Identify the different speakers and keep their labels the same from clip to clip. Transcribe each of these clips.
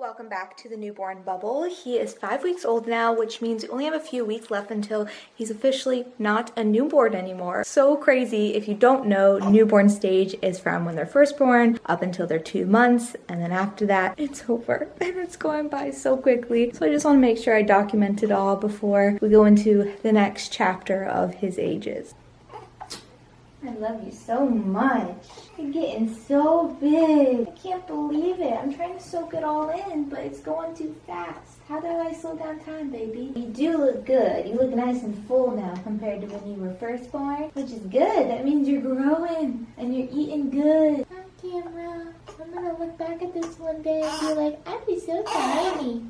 Speaker 1: welcome back to the newborn bubble. He is 5 weeks old now, which means we only have a few weeks left until he's officially not a newborn anymore. So crazy. If you don't know, newborn stage is from when they're first born up until they're 2 months, and then after that, it's over. And it's going by so quickly. So I just want to make sure I document it all before we go into the next chapter of his ages. I love you so much. You're getting so big. I can't believe it. I'm trying to soak it all in, but it's going too fast. How do I slow down time, baby? You do look good. You look nice and full now compared to when you were first born, which is good. That means you're growing and you're eating good. On camera. I'm gonna look back at this one day and be like, I'd be so tiny.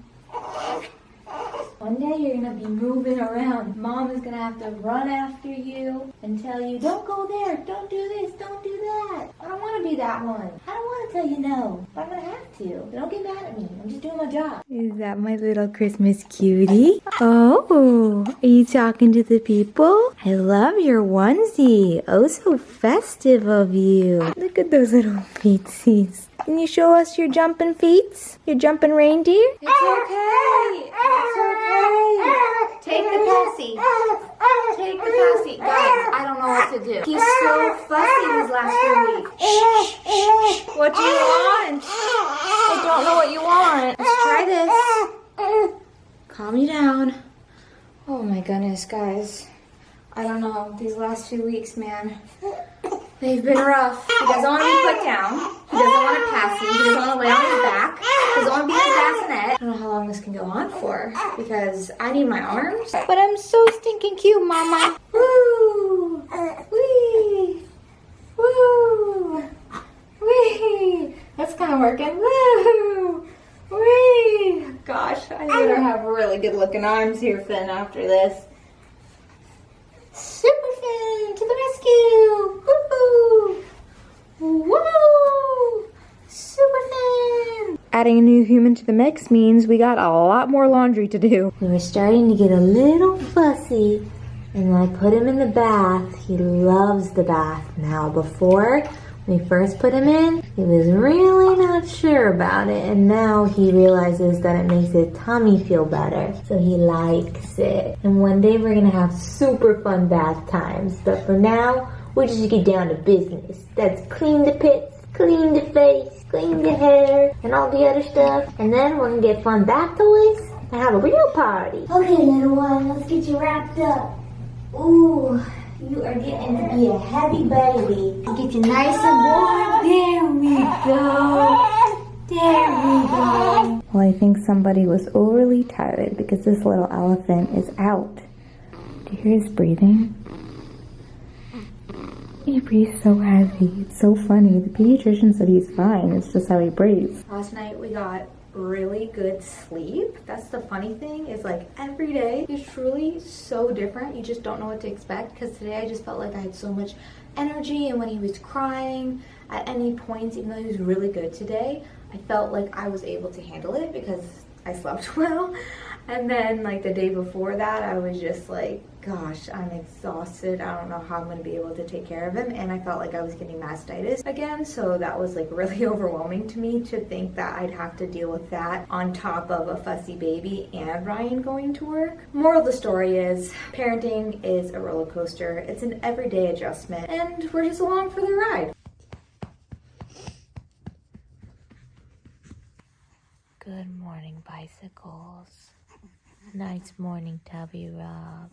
Speaker 1: One day you're gonna be moving around. Mom is gonna have to run after you and tell you, don't go there, don't do this, don't do that. I don't wanna be that one. I don't wanna tell you no, but I'm gonna have to. Don't get mad at me. I'm just doing my job. Is that my little Christmas cutie? Oh, are you talking to the people? I love your onesie. Oh, so festive of you. Look at those little feetsies. Can you show us your jumping feet? Your jumping reindeer? It's okay. It's okay. Take the passy. Take the passy. Guys, I don't know what to do. He's so fussy these last 2 weeks. Shh. What do you want? I don't know what you want. Let's try this. Calm you down. Oh my goodness, guys. I don't know. These last 2 weeks, man. They've been rough. He doesn't want to be put down. He doesn't want to pass you. He doesn't want to lay on his back. He doesn't want to be in the bassinet. I don't know how long this can go on for because I need my arms. But I'm so stinking cute, Mama. Woo! Wee! Woo! Wee! That's kind of working. Woo! Wee! Gosh, I better have really good looking arms here, Finn, after this. Super Finn to the rescue! Woo! Woo! Super Finn! Adding a new human to the mix means we got a lot more laundry to do. We were starting to get a little fussy, and I put him in the bath. He loves the bath now. Before, when we first put him in, he was really not sure about it, and now he realizes that it makes his tummy feel better, so he likes it. And one day we're gonna have super fun bath times, but for now, we'll just get down to business. That's clean the pits, clean the face, clean the hair, and all the other stuff, and then we're gonna get fun bath toys and have a real party. Okay, little one, let's get you wrapped up. Ooh. You are getting to be a heavy baby. Get you nice and warm. There we go. There we go. Well, I think somebody was overly tired because this little elephant is out. Do you hear his breathing? He breathes so heavy. It's so funny. The pediatrician said he's fine. It's just how he breathes. Last night we got really good sleep. That's the funny thing is like every day is truly so different. You just don't know what to expect because today I just felt like I had so much energy, and when he was crying at any points, even though he was really good today, I felt like I was able to handle it because I slept well. And then like the day before that, I was just like, gosh, I'm exhausted. I don't know how I'm going to be able to take care of him. And I felt like I was getting mastitis again. So that was like really overwhelming to me to think that I'd have to deal with that on top of a fussy baby and Ryan going to work. Moral of the story is parenting is a roller coaster. It's an everyday adjustment and we're just along for the ride.
Speaker 2: Good morning, bicycles. Nice morning, Tubby Rob.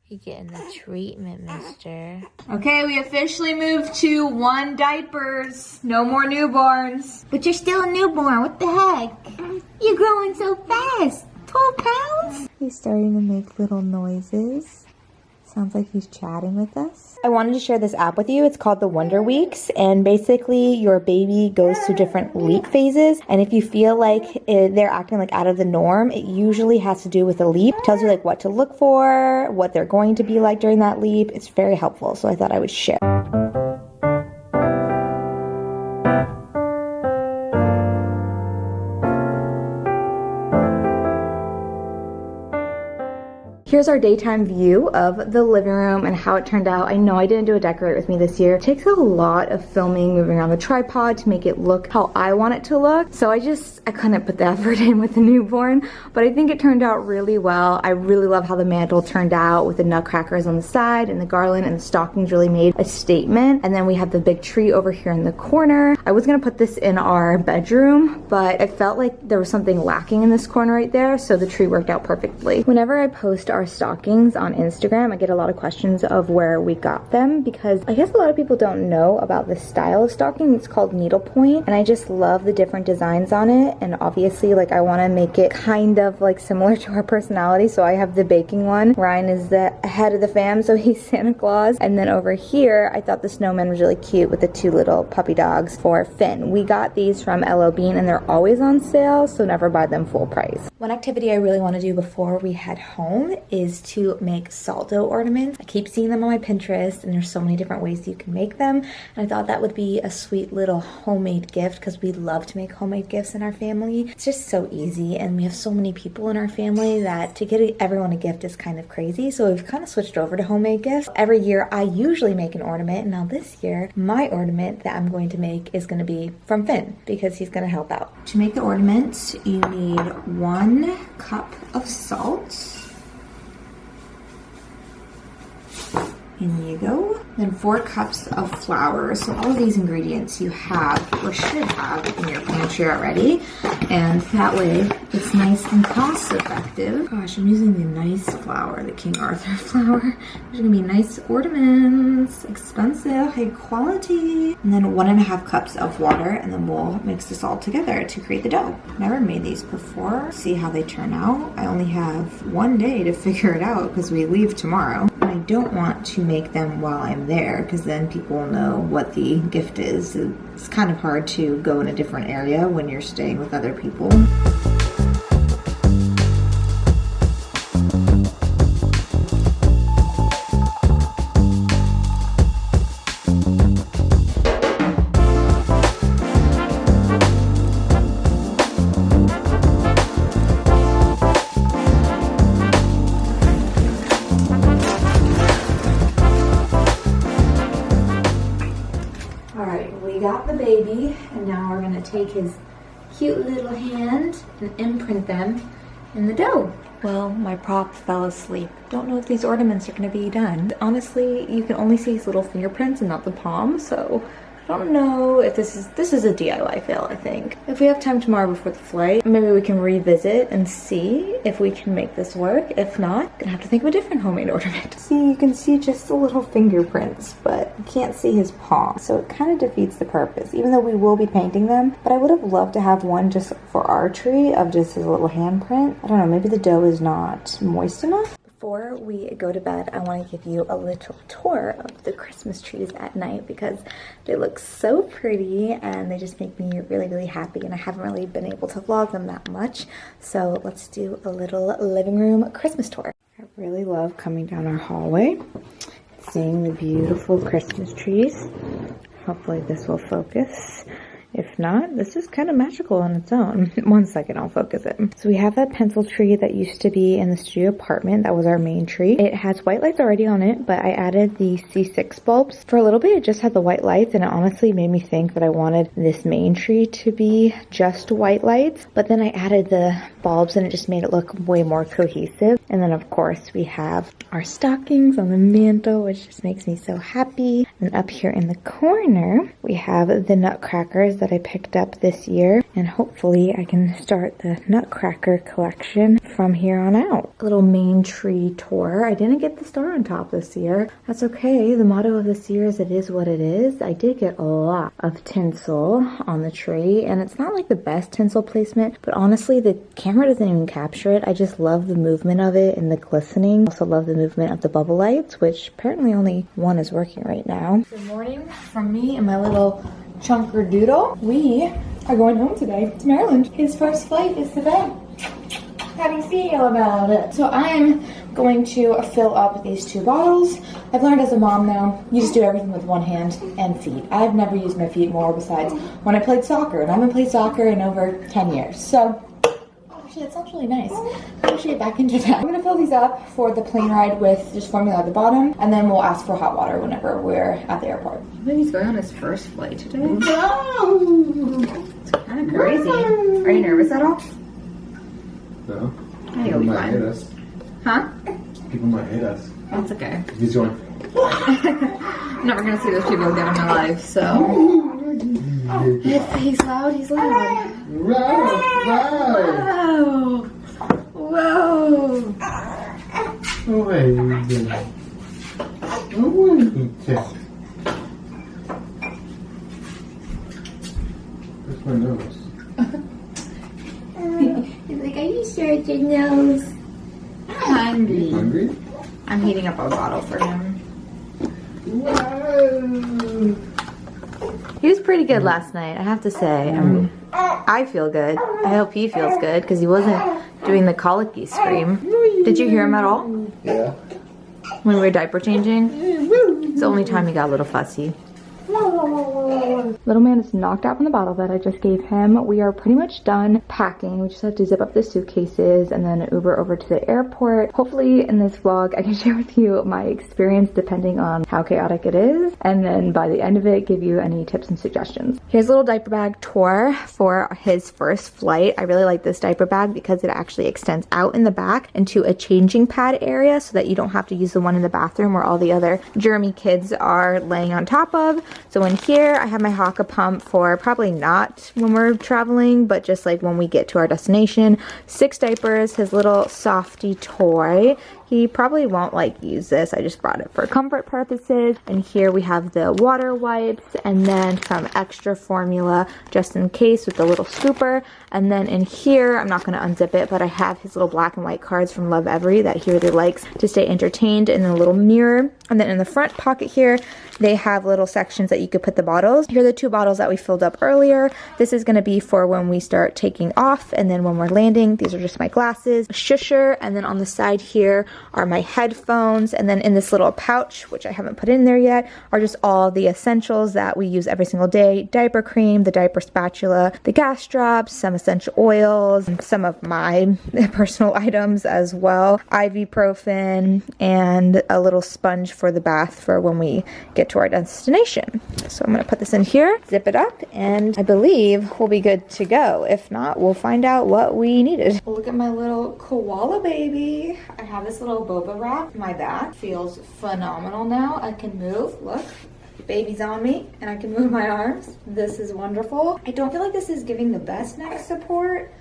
Speaker 2: You getting the treatment, mister.
Speaker 1: Okay, we officially moved to 1 diapers. No more newborns. But you're still a newborn. What the heck? You're growing so fast. 12 pounds? He's starting to make little noises. Sounds like he's chatting with us. I wanted to share this app with you. It's called the Wonder Weeks, and basically your baby goes through different leap phases, and if you feel like they're acting like out of the norm, it usually has to do with a leap. It tells you like what to look for, what they're going to be like during that leap. It's very helpful, so I thought I would share. Here's our daytime view of the living room and how it turned out. I know I didn't do a decorate with me this year. It takes a lot of filming, moving around the tripod to make it look how I want it to look. So I couldn't put the effort in with the newborn, but I think it turned out really well. I really love how the mantle turned out with the nutcrackers on the side and the garland, and the stockings really made a statement. And then we have the big tree over here in the corner. I was gonna put this in our bedroom, but I felt like there was something lacking in this corner right there, so the tree worked out perfectly. Whenever I post our stockings on Instagram, I get a lot of questions of where we got them, because I guess a lot of people don't know about this style of stocking. It's called needlepoint, and I just love the different designs on it. And obviously, like, I want to make it kind of like similar to our personality. So I have the baking one. Ryan is the head of the fam, so he's Santa Claus. And then over here, I thought the snowman was really cute with the two little puppy dogs for Finn. We got these from LO Bean, and they're always on sale, so never buy them full price. One activity I really want to do before we head home is to make salt dough ornaments. I keep seeing them on my Pinterest, and there's so many different ways you can make them. And I thought that would be a sweet little homemade gift, because we love to make homemade gifts in our family. It's just so easy, and we have so many people in our family that to get everyone a gift is kind of crazy. So we've kind of switched over to homemade gifts. Every year I usually make an ornament, and now this year my ornament that I'm going to make is going to be from Finn, because he's going to help out. To make the ornament, you need 1 cup of salt. In you go. Then 4 cups of flour. So all of these ingredients you have or should have in your pantry already. And that way it's nice and cost effective. Gosh, I'm using the nice flour, the King Arthur flour. There's gonna be nice ornaments, expensive, high quality. And then 1.5 cups of water, and then we'll mix this all together to create the dough. Never made these before. See how they turn out. I only have 1 day to figure it out because we leave tomorrow. And I don't want to make them while I'm there, because then people will know what the gift is. It's kind of hard to go in a different area when you're staying with other people. Got the baby, and now we're gonna take his cute little hand and imprint them in the dough. Well, my prop fell asleep. Don't know if these ornaments are gonna be done. Honestly, you can only see his little fingerprints and not the palm, so I don't know if this is a DIY fail, I think. If we have time tomorrow before the flight, maybe we can revisit and see if we can make this work. If not, gonna have to think of a different homemade ornament. See, you can see just the little fingerprints, but you can't see his palm, so it kind of defeats the purpose, even though we will be painting them. But I would have loved to have one just for our tree of just his little handprint. I don't know, maybe the dough is not moist enough. Before we go to bed, I want to give you a little tour of the Christmas trees at night, because they look so pretty and they just make me really, really happy, and I haven't really been able to vlog them that much. So let's do a little living room Christmas tour. I really love coming down our hallway, seeing the beautiful Christmas trees. Hopefully this will focus. If not, this is kind of magical on its own. 1 second, I'll focus it. So we have that pencil tree that used to be in the studio apartment. That was our main tree. It has white lights already on it, but I added the C6 bulbs. For a little bit, it just had the white lights, and it honestly made me think that I wanted this main tree to be just white lights. But then I added the bulbs, and it just made it look way more cohesive. And then, of course, we have our stockings on the mantle, which just makes me so happy. And up here in the corner, we have the nutcrackers that I picked up this year, and hopefully I can start the nutcracker collection from here on out. A little main tree tour. I didn't get the star on top this year. That's okay. The motto of this year is "it is what it is." I did get a lot of tinsel on the tree, and it's not like the best tinsel placement, but honestly the camera doesn't even capture it. I just love the movement of it and the glistening. Also love the movement of the bubble lights, which apparently only one is working right now. Good morning from me and my little chunker doodle. We are going home today to Maryland. His first flight is today. How do you feel about it? So I'm going to fill up these 2 bottles. I've learned as a mom now, you just do everything with 1 hand and feet. I've never used my feet more besides when I played soccer, and I haven't played soccer in over 10 years. So Actually, that sounds really nice. I'm gonna get back into that. I'm gonna fill these up for the plane ride with just formula at the bottom, and then we'll ask for hot water whenever we're at the airport. Maybe he's going on his first flight today. It's kind of crazy. Are you nervous at all?
Speaker 3: No.
Speaker 1: I think
Speaker 3: People
Speaker 1: it'll be
Speaker 3: might hit
Speaker 1: fine.
Speaker 3: us.
Speaker 1: Huh?
Speaker 3: People might hit us.
Speaker 1: That's okay.
Speaker 3: He's going.
Speaker 1: I'm never gonna see those people again in my life, so. If he's loud, he's loud.
Speaker 3: Wow!
Speaker 1: Whoa!
Speaker 3: Whoa! Wait. Where's my nose?
Speaker 1: He's like, are you sure it's your nose? Hungry.
Speaker 3: Hungry?
Speaker 1: I'm heating up a bottle for him.
Speaker 3: Wow!
Speaker 2: He was pretty good last night, I have to say. I feel good. I hope he feels good because he wasn't doing the colicky scream. Did you hear him at all
Speaker 3: Yeah.
Speaker 2: when we were diaper changing? It's the only time he got a little fussy.
Speaker 1: Little man is knocked out from the bottle that I just gave him. We are pretty much done packing. We just have to zip up the suitcases and then Uber over to the airport. Hopefully in this vlog I can share with you my experience depending on how chaotic it is, and then by the end of it give you any tips and suggestions. Here's a little diaper bag tour for his first flight. I really like this diaper bag because it actually extends out in the back into a changing pad area so that you don't have to use the one in the bathroom where all the other germy kids are laying on top of. So in here I have my Haka pump for probably not when we're traveling, but just like when we get to our destination. 6 diapers, his little softy toy. He probably won't like use this. I just brought it for comfort purposes. And here we have the water wipes, and then some extra formula just in case with the little scooper. And then in here, I'm not going to unzip it, but I have his little black and white cards from Love Every that he really likes to stay entertained, in a little mirror. And then in the front pocket here, they have little sections that you could put the bottles. Here are the 2 bottles that we filled up earlier. This is going to be for when we start taking off, and then when we're landing. These are just my glasses, a shusher, and then on the side here are my headphones, and then in this little pouch, which I haven't put in there yet, are just all the essentials that we use every single day. Diaper cream, the diaper spatula, the gas drops, some essential oils, and some of my personal items as well. Ibuprofen, and a little sponge for the bath for when we get to our destination. So I'm going to put this in here, zip it up, and I believe we'll be good to go. If not, we'll find out what we needed. Look at my little koala baby. I have this little boba wrap. My back feels phenomenal now. I can move. Look. Baby's on me and I can move my arms. This is wonderful. I don't feel like this is giving the best neck support,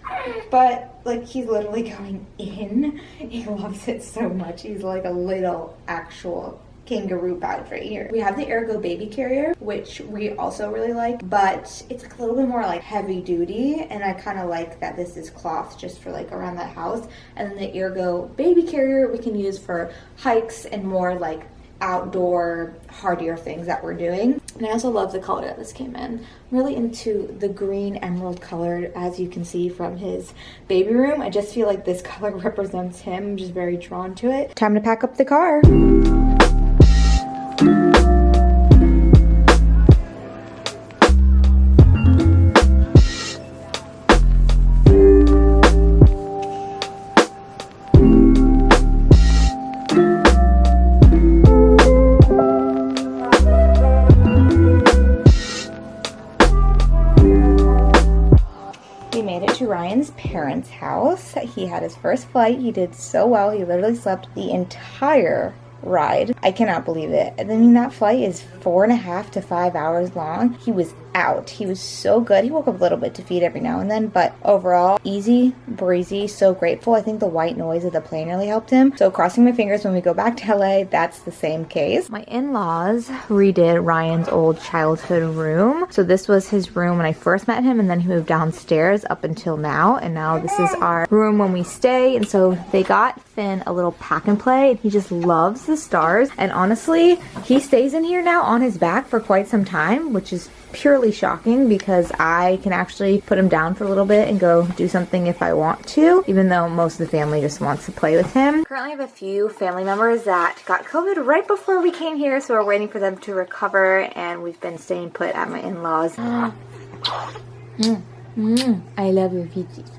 Speaker 1: but like he's literally going in. He loves it so much. He's like a little actual kangaroo pouch right here. We have the Ergo baby carrier, which we also really like, but it's like a little bit more like heavy duty, and I kind of like that this is cloth just for like around the house. And then the Ergo baby carrier we can use for hikes and more like outdoor hardier things that we're doing. And I also love the color that this came in. I'm really into the green emerald color, as you can see from his baby room. I just feel like this color represents him. I'm just very drawn to it. Time to pack up the car. Ryan's parents' house. He had his first flight. He did so well. He literally slept the entire ride. I cannot believe it. I mean, that flight is 4.5 to 5 hours long. He was out. He was so good. He woke up a little bit to feed every now and then, but overall, easy breezy, so grateful. I think the white noise of the plane really helped him. So crossing my fingers when we go back to LA, that's the same case. My in-laws redid Ryan's old childhood room. So this was his room when I first met him, and then he moved downstairs up until now, and now this is our room when we stay. And so they got Finn a little pack and play, and he just loves the stars. And honestly, he stays in here now on his back for quite some time, which is purely shocking because I can actually put him down for a little bit and go do something if I want to, even though most of the family just wants to play with him. Currently I have a few family members that got COVID right before we came here, so we're waiting for them to recover, and we've been staying put at my in-laws. I love your peaches.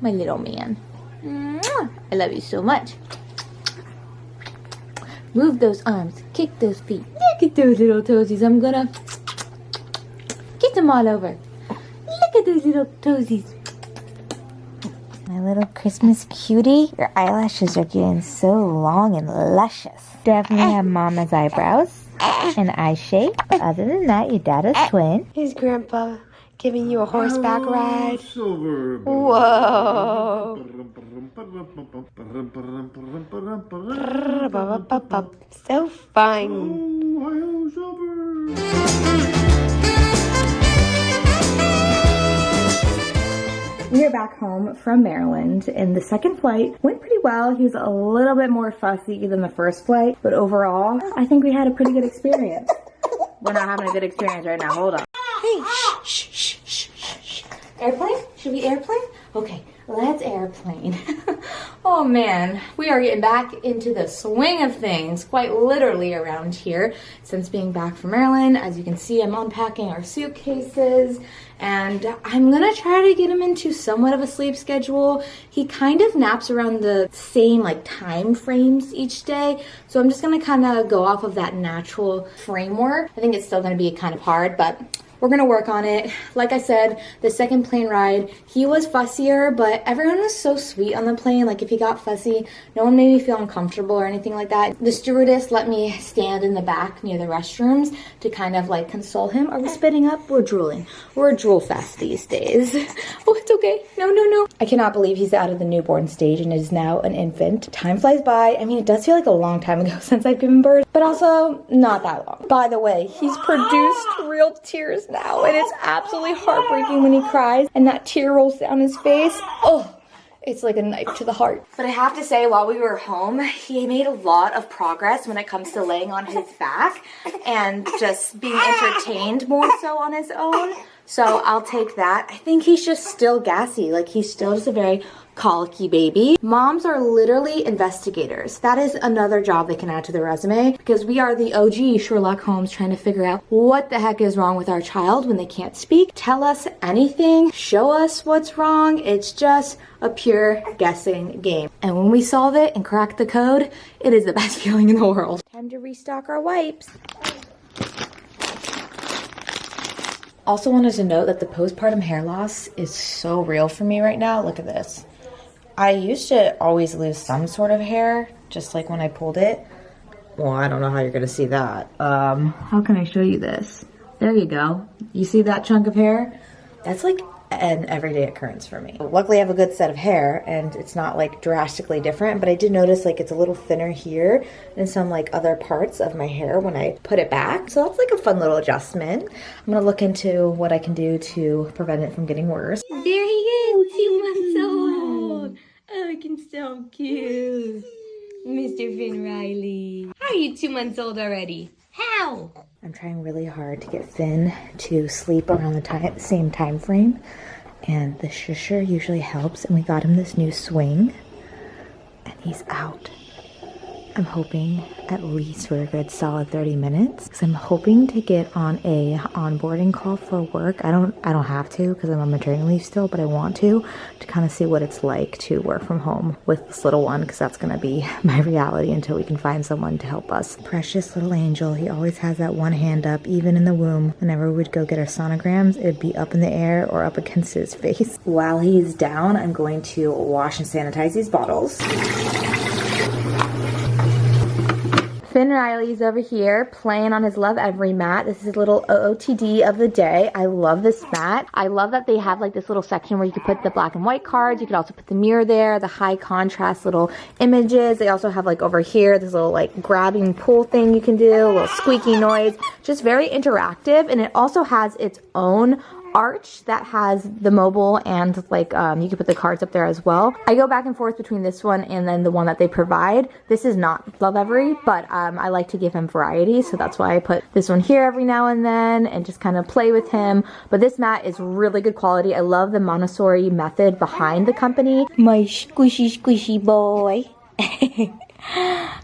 Speaker 2: My little man. I love you so much. Move those arms, kick those feet. Look at those little toesies. I'm gonna get them all over. Look at those little toesies. My little Christmas cutie. Your eyelashes are getting so long and luscious. Definitely have mama's eyebrows and eye shape. But other than that, your dada's twin.
Speaker 1: Here's Grandpa giving you a horseback ride.
Speaker 3: Silver.
Speaker 1: Whoa. So fun.
Speaker 3: Ohio Silver.
Speaker 1: We are back home from Maryland, and the second flight went pretty well. He was a little bit more fussy than the first flight, but overall, I think we had a pretty good experience. We're not having a good experience right now. Hold on. Hey, shh, shh, shh, shh, shh. Airplane? Should we airplane? Okay, let's airplane. Oh man, we are getting back into the swing of things, quite literally around here, since being back from Maryland. As you can see, I'm unpacking our suitcases, and I'm gonna try to get him into somewhat of a sleep schedule. He kind of naps around the same like time frames each day, so I'm just gonna kind of go off of that natural framework. I think it's still gonna be kind of hard, but we're gonna work on it. Like I said, the second plane ride, he was fussier, but everyone was so sweet on the plane. Like if he got fussy, no one made me feel uncomfortable or anything like that. The stewardess let me stand in the back near the restrooms to kind of like console him. Are we spitting up? We're drooling. We're a drool fest these days. Oh, it's okay. No, no, no. I cannot believe he's out of the newborn stage and is now an infant. Time flies by. I mean, it does feel like a long time ago since I've given birth, but also not that long. By the way, he's produced real tears now, and it's absolutely heartbreaking when he cries and that tear rolls down his face. Oh, it's like a knife to the heart. But I have to say, while we were home, he made a lot of progress when it comes to laying on his back and just being entertained more so on his own. So I'll take that. I think he's just still gassy. Like he's still just a very colicky baby. Moms are literally investigators. That is another job they can add to their resume, because we are the OG Sherlock Holmes trying to figure out what the heck is wrong with our child when they can't speak. Tell us anything, show us what's wrong. It's just a pure guessing game. And when we solve it and crack the code, it is the best feeling in the world. Time to restock our wipes. Also wanted to note that the postpartum hair loss is so real for me right now. Look at this. I used to always lose some sort of hair, just like when I pulled it. Well, I don't know how you're gonna see that. How can I show you this? There you go. You see that chunk of hair? That's like an everyday occurrence for me. Luckily I have a good set of hair and it's not like drastically different, but I did notice like it's a little thinner here and some like other parts of my hair when I put it back. So that's like a fun little adjustment. I'm gonna look into what I can do to prevent it from getting worse. There he is, 2 months old. Oh, looking so cute. Mr. Finn Riley. How are you 2 months old already? How? I'm trying really hard to get Finn to sleep around the same time frame, and the shusher usually helps, and we got him this new swing, and he's out. I'm hoping at least for a good solid 30 minutes, because I'm hoping to get on a onboarding call for work. I don't have to because I'm on maternity leave still, but I want to kind of see what it's like to work from home with this little one, because that's going to be my reality until we can find someone to help us. Precious little angel. He always has that one hand up, even in the womb. Whenever we'd go get our sonograms, it'd be up in the air or up against his face. While he's down, I'm going to wash and sanitize these bottles. Finn Riley's over here playing on his Love Every mat. This is a little OOTD of the day. I love this mat. I love that they have like this little section where you can put the black and white cards. You could also put the mirror there, the high contrast little images. They also have like over here this little like grabbing pull thing you can do, a little squeaky noise. Just very interactive, and it also has its own arch that has the mobile and like you can put the cards up there as well. I go back and forth between this one and then the one that they provide. This is not Love Every, but I like to give him variety, so that's why I put this one here every now and then and just kind of play with him. But this mat is really good quality. I love the Montessori method behind the company. My squishy boy.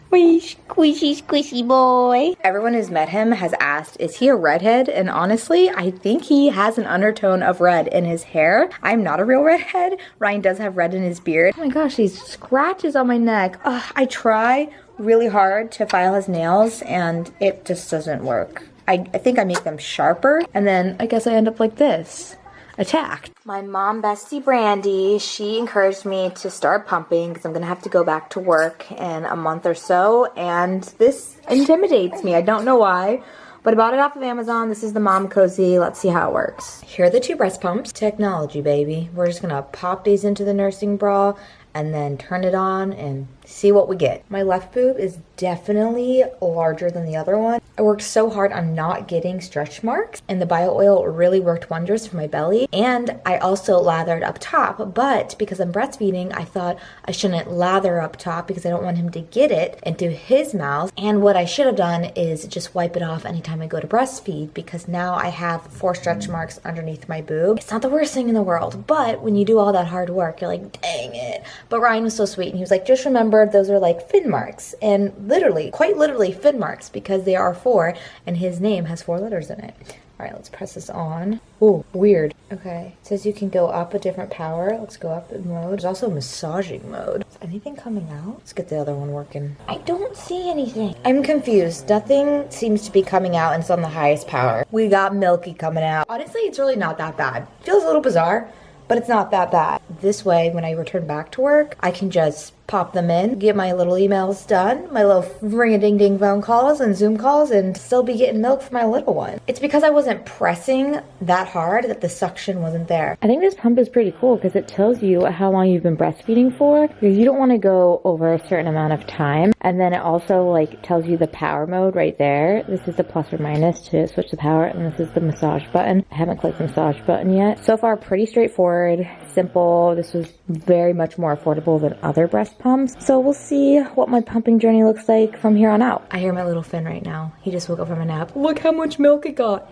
Speaker 2: My squishy, squishy boy.
Speaker 1: Everyone who's met him has asked, is he a redhead? And honestly, I think he has an undertone of red in his hair. I'm not a real redhead. Ryan does have red in his beard. Oh my gosh, these scratches on my neck. Ugh, I try really hard to file his nails and it just doesn't work. I think I make them sharper and then I guess I end up like this. Attacked. My mom bestie Brandy, she encouraged me to start pumping because I'm gonna have to go back to work in a month or so, and this intimidates me. I don't know why, but I bought it off of Amazon. This is the Mom Cozy. Let's see how it works. Here are the 2 breast pumps. Technology, baby. We're just gonna pop these into the nursing bra and then turn it on and see what we get. My left boob is definitely larger than the other one. I worked so hard on not getting stretch marks, and the bio oil really worked wonders for my belly. And I also lathered up top, but because I'm breastfeeding, I thought I shouldn't lather up top because I don't want him to get it into his mouth. And what I should have done is just wipe it off anytime I go to breastfeed, because now I have 4 stretch marks underneath my boob. It's not the worst thing in the world, but when you do all that hard work, you're like, dang it. But Ryan was so sweet and he was like, just remember those are like fin marks, and literally, quite literally fin marks, because they are 4 and his name has 4 letters in it. All right, let's press this on. Ooh, weird. Okay, it says you can go up a different power. Let's go up in mode. There's also massaging mode. Is anything coming out? Let's get the other one working. I don't see anything. I'm confused. Nothing seems to be coming out and it's on the highest power. We got Milky coming out. Honestly, it's really not that bad. Feels a little bizarre, but it's not that bad. This way, when I return back to work, I can just pop them in, get my little emails done, my little ring-a-ding-ding phone calls and Zoom calls, and still be getting milk for my little one. It's because I wasn't pressing that hard that the suction wasn't there.
Speaker 2: I think this pump is pretty cool because it tells you how long you've been breastfeeding for, because you don't want to go over a certain amount of time. And then it also like tells you the power mode right there. This is the plus or minus to switch the power, and this is the massage button. I haven't clicked the massage button yet. So far, pretty straightforward, simple. This was very much more affordable than other breast pumps. So we'll see what my pumping journey looks like from here on out. I hear my little Finn right now. He just woke up from a nap. Look how much milk it got.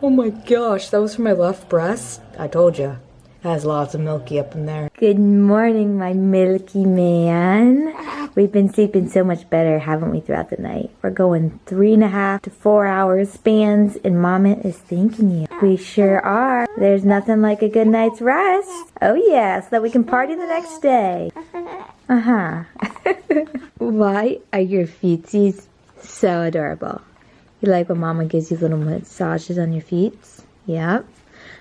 Speaker 2: Oh my gosh, that was from my left breast. I told you. It has lots of milky up in there. Good morning, my milky man. We've been sleeping so much better, haven't we, throughout the night? We're going 3.5 to 4 hours spans, and Mama is thanking you. We sure are. There's nothing like a good night's rest. Oh yeah, so that we can party the next day. Uh-huh. Why are your feetsies so adorable? You like when Mama gives you little massages on your feet? Yep.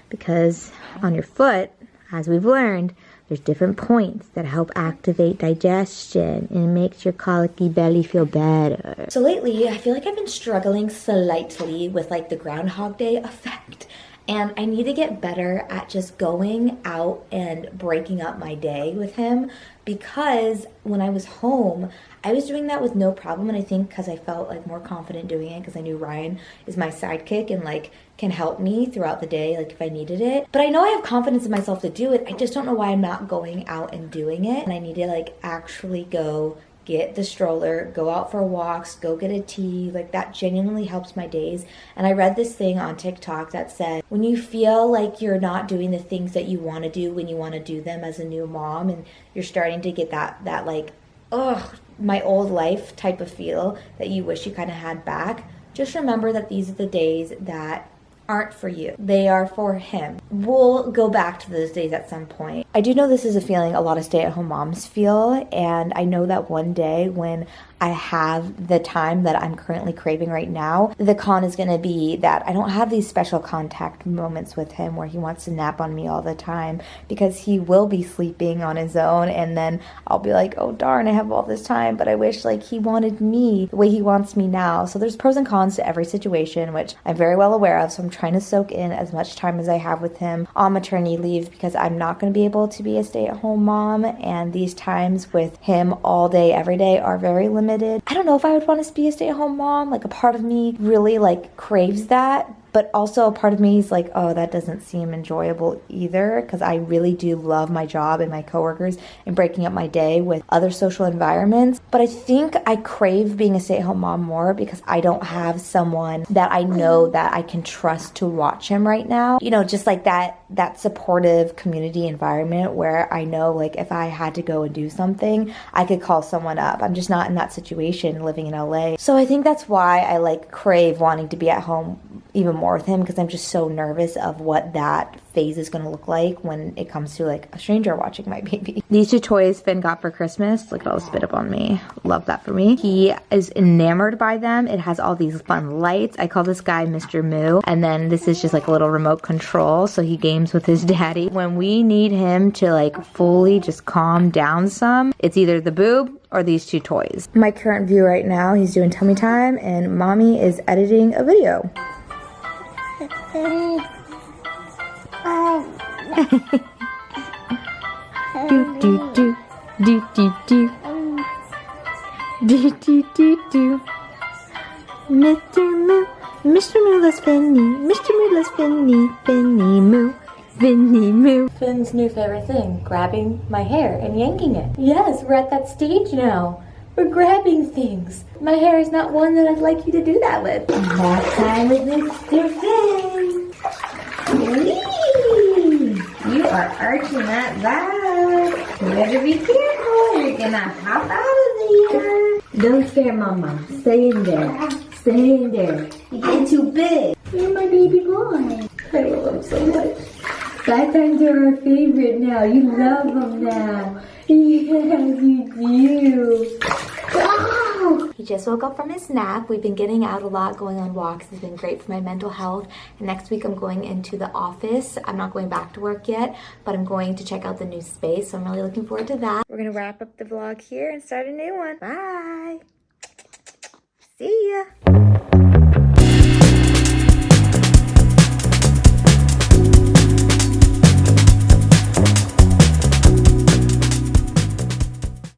Speaker 2: Because on your foot, as we've learned, there's different points that help activate digestion and it makes your colicky belly feel better. So lately, I feel like I've been struggling slightly with like the Groundhog Day effect. And I need to get better at just going out and breaking up my day with him, because when I was home, I was doing that with no problem. And I think because I felt like more confident doing it because I knew Ryan is my sidekick and like can help me throughout the day, like if I needed it. But I know I have confidence in myself to do it. I just don't know why I'm not going out and doing it. And I need to like actually go get the stroller, go out for walks, go get a tea. Like that genuinely helps my days. And I read this thing on TikTok that said, when you feel like you're not doing the things that you want to do when you want to do them as a new mom, and you're starting to get that like, ugh, my old life type of feel that you wish you kind of had back, just remember that these are the days that aren't for you. They are for him. We'll go back to those days at some point. I do know this is a feeling a lot of stay-at-home moms feel, and I know that one day when I have the time that I'm currently craving right now, the con is going to be that I don't have these special contact moments with him where he wants to nap on me all the time, because he will be sleeping on his own, and then I'll be like, oh darn, I have all this time, but I wish like he wanted me the way he wants me now. So there's pros and cons to every situation, which I'm very well aware of, so I'm trying to soak in as much time as I have with him on maternity leave, because I'm not going to be able to be a stay-at-home mom, and these times with him all day every day are very limited. I don't know if I would want to be a stay-at-home mom. Like a part of me really like craves that, But also a part of me is like, oh, that doesn't seem enjoyable either, because I really do love my job and my coworkers and breaking up my day with other social environments. But I think I crave being a stay-at-home mom more because I don't have someone that I know that I can trust to watch him right now. You know, just like that supportive community environment where I know, like, if I had to go and do something, I could call someone up. I'm just not in that situation living in LA. So I think that's why I like crave wanting to be at home even more with him, because I'm just so nervous of what that phase is going to look like when it comes to like a stranger watching my baby. These two toys Finn got for Christmas. Look at all the spit up on me. Love that for me. He is enamored by them. It has all these fun lights. I call this guy Mr. Moo. And then this is just like a little remote control, so he games with his daddy. When we need him to like fully just calm down some, it's either the boob or these two toys. My current view right now, he's doing tummy time and mommy is editing a video. Do do do do do do do do do do. Mr. Moo loves Finny. Mr. Moo loves Finny. Finny Moo. Finny Moo. Finn's new favorite thing, grabbing my hair and yanking it. Yes, we're at that stage now. We're grabbing things. My hair is not one that I'd like you to do that with. That time with Mr. Finn. Whee! You are arching that back. You better be careful. You're gonna hop out of there. Don't scare Mama. Stay in there. Stay in there. You're getting too big. You're my baby boy. I love him so much. Back times are our favorite now. You love them now. Yes, you do. Oh! He just woke up from his nap. We've been getting out a lot, going on walks. It's been great for my mental health. And next week I'm going into the office. I'm not going back to work yet, but I'm going to check out the new space. So I'm really looking forward to that. We're gonna wrap up the vlog here and start a new one. Bye. See ya.